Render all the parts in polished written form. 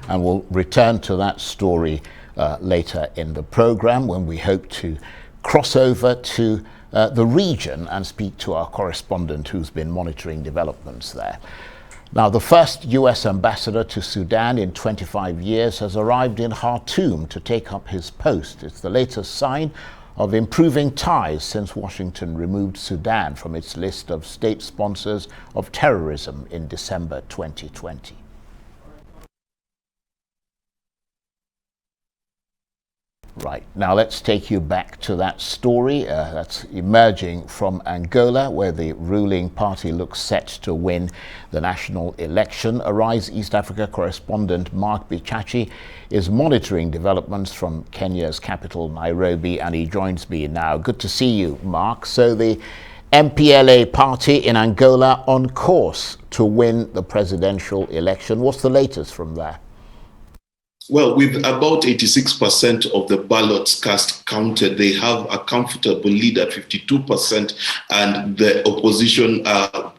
And we'll return to that story later in the program, when we hope to cross over to the region and speak to our correspondent who's been monitoring developments there. Now, the first US ambassador to Sudan in 25 years has arrived in Khartoum to take up his post. It's the latest sign of improving ties since Washington removed Sudan from its list of state sponsors of terrorism in December 2020. Right, now let's take you back to that story that's emerging from Angola, where the ruling party looks set to win the national election. Arise East Africa correspondent Mark Bichachi is monitoring developments from Kenya's capital, Nairobi, and he joins me now. Good to see you, Mark. So the MPLA party in Angola on course to win the presidential election. What's the latest from there? Well, with about 86% of the ballots cast counted, they have a comfortable lead at 52%, and the opposition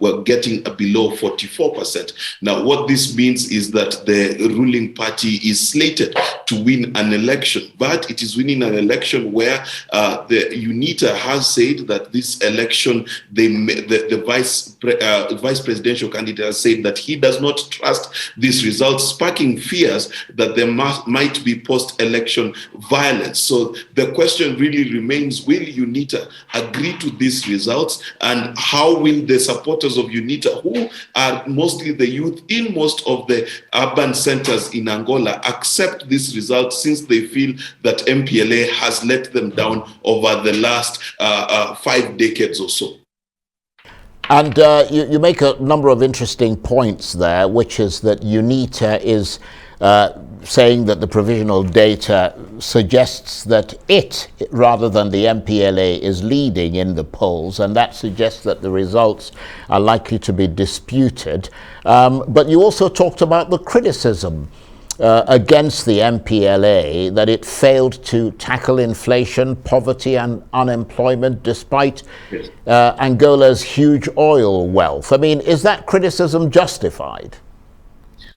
were getting below 44%. Now, what this means is that the ruling party is slated to win an election, but it is winning an election where the UNITA has said that this election, the vice presidential candidate has said that he does not trust these results, sparking fears that there might be post-election violence. So the question really remains, will UNITA agree to these results, and how will the supporters of UNITA, who are mostly the youth in most of the urban centers in Angola, accept these results, since they feel that MPLA has let them down over the last 5 decades or so? And you make a number of interesting points there, which is that UNITA is saying that the provisional data suggests that it, rather than the MPLA, is leading in the polls, and that suggests that the results are likely to be disputed. But you also talked about the criticism against the MPLA, that it failed to tackle inflation, poverty and unemployment despite Angola's huge oil wealth. I mean, is that criticism justified?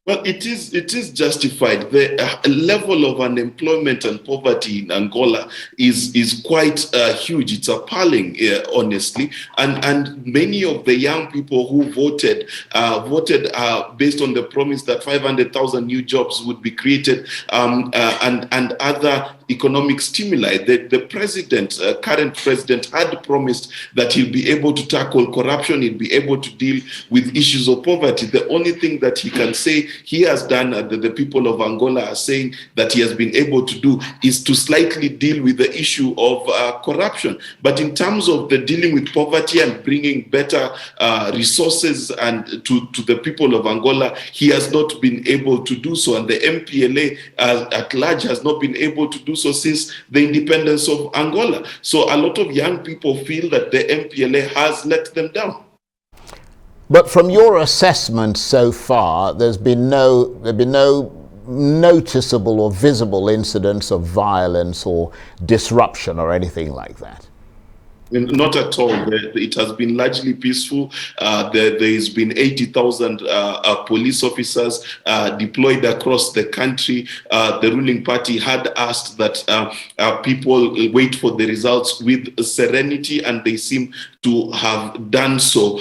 Well, it is justified. The level of unemployment and poverty in Angola is quite huge. It's appalling, honestly. And many of the young people who voted based on the promise that 500,000 new jobs would be created, and other economic stimuli. The president, current president, had promised that he'll be able to tackle corruption, he'll be able to deal with issues of poverty. The only thing that he can say he has done, the people of Angola are saying that he has been able to do, is to slightly deal with the issue of corruption. But in terms of the dealing with poverty and bringing better resources and to the people of Angola, he has not been able to do so. And the MPLA at large has not been able to do so since the independence of Angola. So a lot of young people feel that the MPLA has let them down. But from your assessment so far, there's been no noticeable or visible incidents of violence or disruption or anything like that? Not at all. It has been largely peaceful. There's been 80,000 police officers deployed across the country. The ruling party had asked that people wait for the results with serenity, and they seem to have done so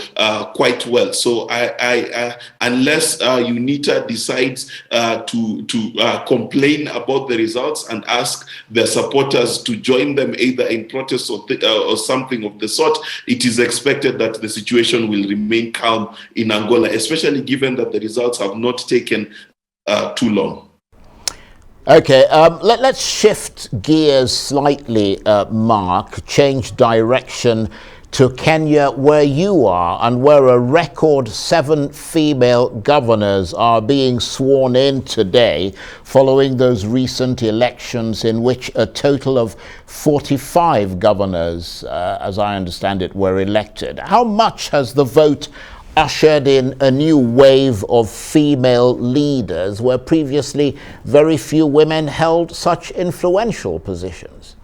quite well. So unless UNITA decides to complain about the results and ask their supporters to join them either in protest or something of the sort, it is expected that the situation will remain calm in Angola, especially given that the results have not taken too long. Okay, let's shift gears slightly, Mark, change direction to Kenya, where you are, and where a record 7 female governors are being sworn in today following those recent elections in which a total of 45 governors, as I understand it, were elected. How much has the vote ushered in a new wave of female leaders where previously very few women held such influential positions?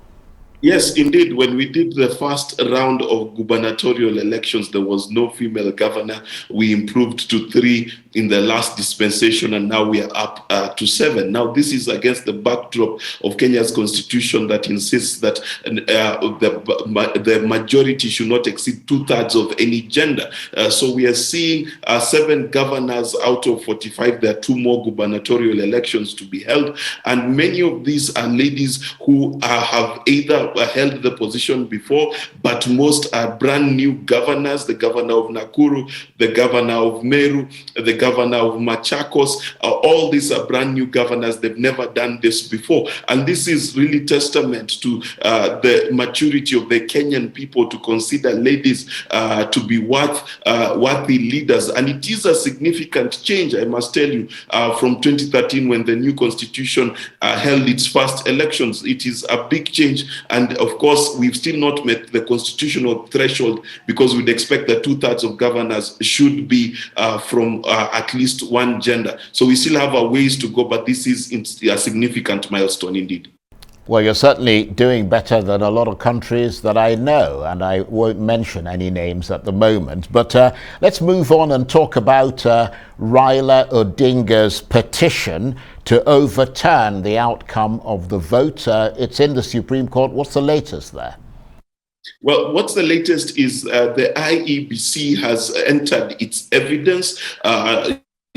Yes, indeed. When we did the first round of gubernatorial elections, there was no female governor. We improved to 3 in the last dispensation, and now we are up to 7. Now, this is against the backdrop of Kenya's constitution that insists that the majority should not exceed 2/3 of any gender. So we are seeing 7 governors out of 45. There are 2 more gubernatorial elections to be held, and many of these are ladies who have either held the position before, but most are brand new governors. The governor of Nakuru, the governor of Meru, the governor of Machakos, all these are brand new governors. They've never done this before. And this is really testament to the maturity of the Kenyan people to consider ladies to be worthy leaders. And it is a significant change, I must tell you, from 2013 when the new constitution held its first elections. It is a big change. And of course, we've still not met the constitutional threshold, because we'd expect that 2/3 of governors should be from at least one gender. So we still have a ways to go, but this is a significant milestone indeed. Well, you're certainly doing better than a lot of countries that I know, and I won't mention any names at the moment. But let's move on and talk about Raila Odinga's petition to overturn the outcome of the vote. It's in the Supreme Court. What's the latest there? Well, what's the latest is the IEBC has entered its evidence.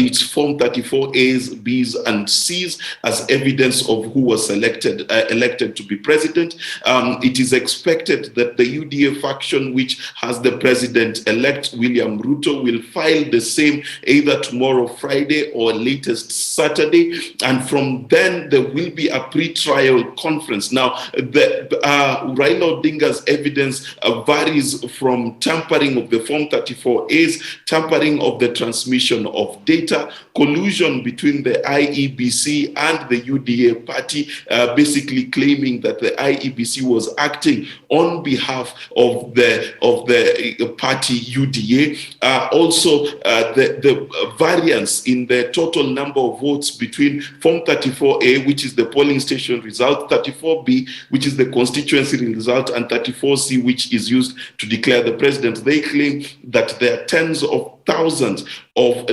It's Form 34 A's, B's, and C's as evidence of who was elected to be president. It is expected that the UDA faction, which has the president-elect William Ruto, will file the same either tomorrow, Friday, or latest Saturday. And from then, there will be a pre-trial conference. Now, the Raila Odinga's evidence varies from tampering of the Form 34 A's, tampering of the transmission of data, collusion between the IEBC and the UDA party, basically claiming that the IEBC was acting on behalf of the party UDA. Also, the variance in the total number of votes between Form 34A, which is the polling station result, 34B, which is the constituency result, and 34C, which is used to declare the president. They claim that there are tens of thousands of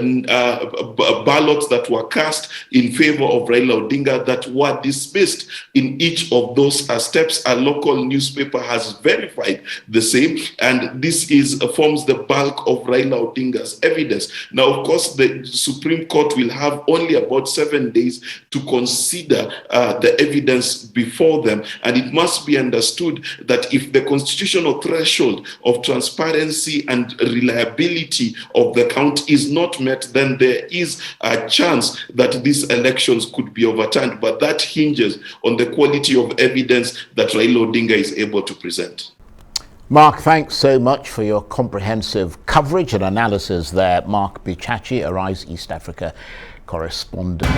ballots that were cast in favor of Raila Odinga that were dismissed in each of those steps. A local newspaper has verified the same, and this forms the bulk of Raila Odinga's evidence. Now, of course, the Supreme Court will have only about 7 days to consider the evidence before them, and it must be understood that if the constitutional threshold of transparency and reliability of the count is not met, then there is a chance that these elections could be overturned. But that hinges on the quality of evidence that Raila Odinga is able to present. Mark, thanks so much for your comprehensive coverage and analysis there. Mark Bichachi, Arise East Africa correspondent.